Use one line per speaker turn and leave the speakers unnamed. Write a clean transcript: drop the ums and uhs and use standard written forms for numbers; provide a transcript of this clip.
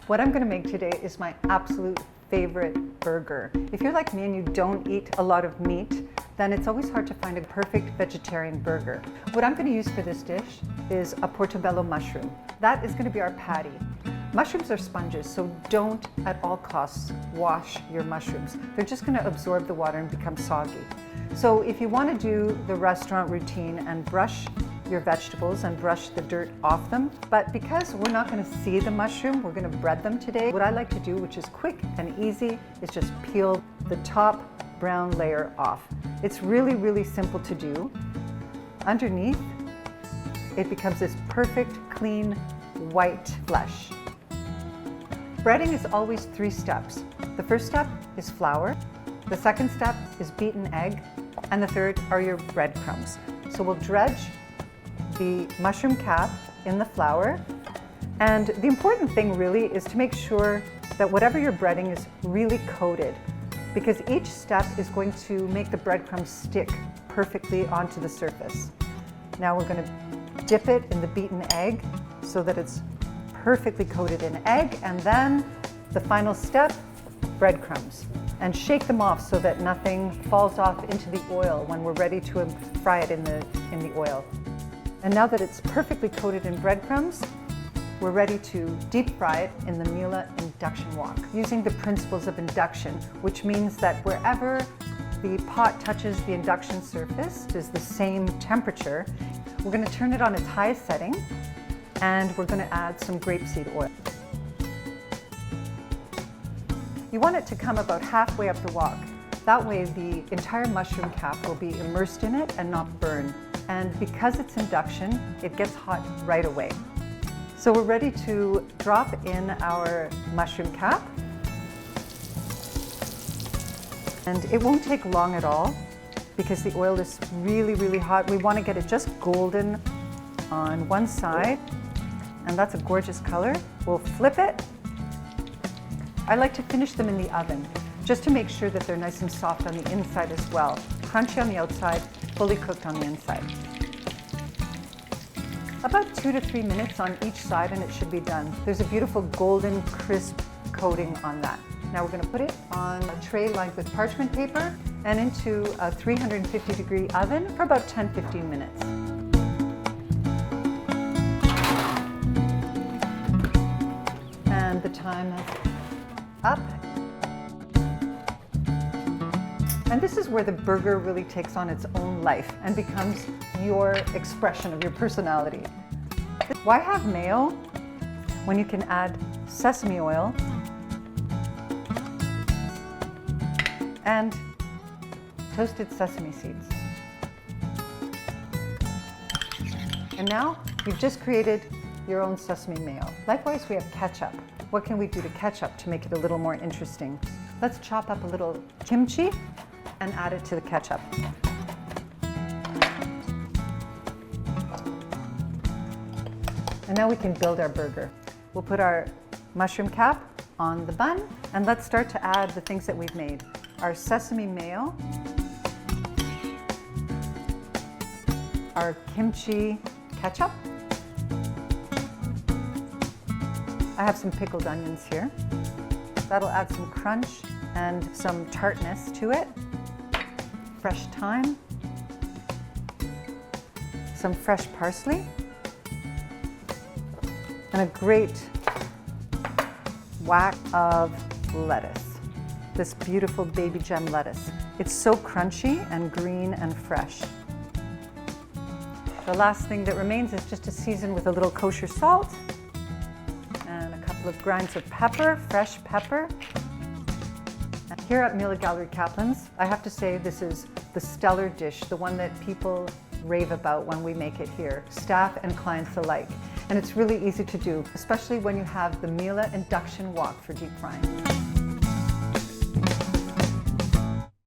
What I'm going to make today is my absolute favorite burger. If you're like me and you don't eat a lot of meat, then it's always hard to find a perfect vegetarian burger. What I'm going to use for this dish is a portobello mushroom. That is going to be our patty. Mushrooms are sponges, so don't at all costs wash your mushrooms. They're just going to absorb the water and become soggy. So if you want to do the restaurant routine and brush your vegetables and brush the dirt off them, but because we're not going to see the mushroom, we're going to bread them today. What I like to do, which is quick and easy, is just peel the top brown layer off. It's really, really simple to do. Underneath, it becomes this perfect, clean, white flesh. Breading is always 3 steps. The first step is flour, the second step is beaten egg, and the third are your breadcrumbs. So we'll dredge the mushroom cap in the flour, and the important thing really is to make sure that whatever you're breading is really coated, because each step is going to make the breadcrumbs stick perfectly onto the surface. Now we're going to dip it in the beaten egg so that it's perfectly coated in egg, and then the final step, breadcrumbs. And shake them off so that nothing falls off into the oil when we're ready to fry it in the oil. And now that it's perfectly coated in breadcrumbs, we're ready to deep fry it in the Miele induction wok, using the principles of induction, which means that wherever the pot touches the induction surface is the same temperature. We're going to turn it on its highest setting, and we're going to add some grapeseed oil. You want it to come about halfway up the wok. That way the entire mushroom cap will be immersed in it and not burn. And because it's induction, it gets hot right away. So we're ready to drop in our mushroom cap. And it won't take long at all because the oil is really, really hot. We want to get it just golden on one side, and that's a gorgeous color. We'll flip it. I like to finish them in the oven just to make sure that they're nice and soft on the inside as well. Crunchy on the outside, fully cooked on the inside. About 2 to 3 minutes on each side and it should be done. There's a beautiful golden crisp coating on that. Now we're going to put it on a tray lined with parchment paper and into a 350-degree oven for about 10-15 minutes. And the time is up. And this is where the burger really takes on its own life and becomes your expression of your personality. Why have mayo when you can add sesame oil and toasted sesame seeds? And now you've just created your own sesame mayo. Likewise, we have ketchup. What can we do to ketchup to make it a little more interesting? Let's chop up a little kimchi and add it to the ketchup. And now we can build our burger. We'll put our mushroom cap on the bun, and let's start to add the things that we've made. Our sesame mayo, our kimchi ketchup. I have some pickled onions here. That'll add some crunch and some tartness to it. Fresh thyme, some fresh parsley, and a great whack of lettuce. This beautiful baby gem lettuce. It's so crunchy and green and fresh. The last thing that remains is just to season with a little kosher salt and a couple of grinds of pepper, fresh pepper. Here at Miele Gallery Caplan's, I have to say this is the stellar dish, the one that people rave about when we make it here, staff and clients alike. And it's really easy to do, especially when you have the Miele induction wok for deep frying.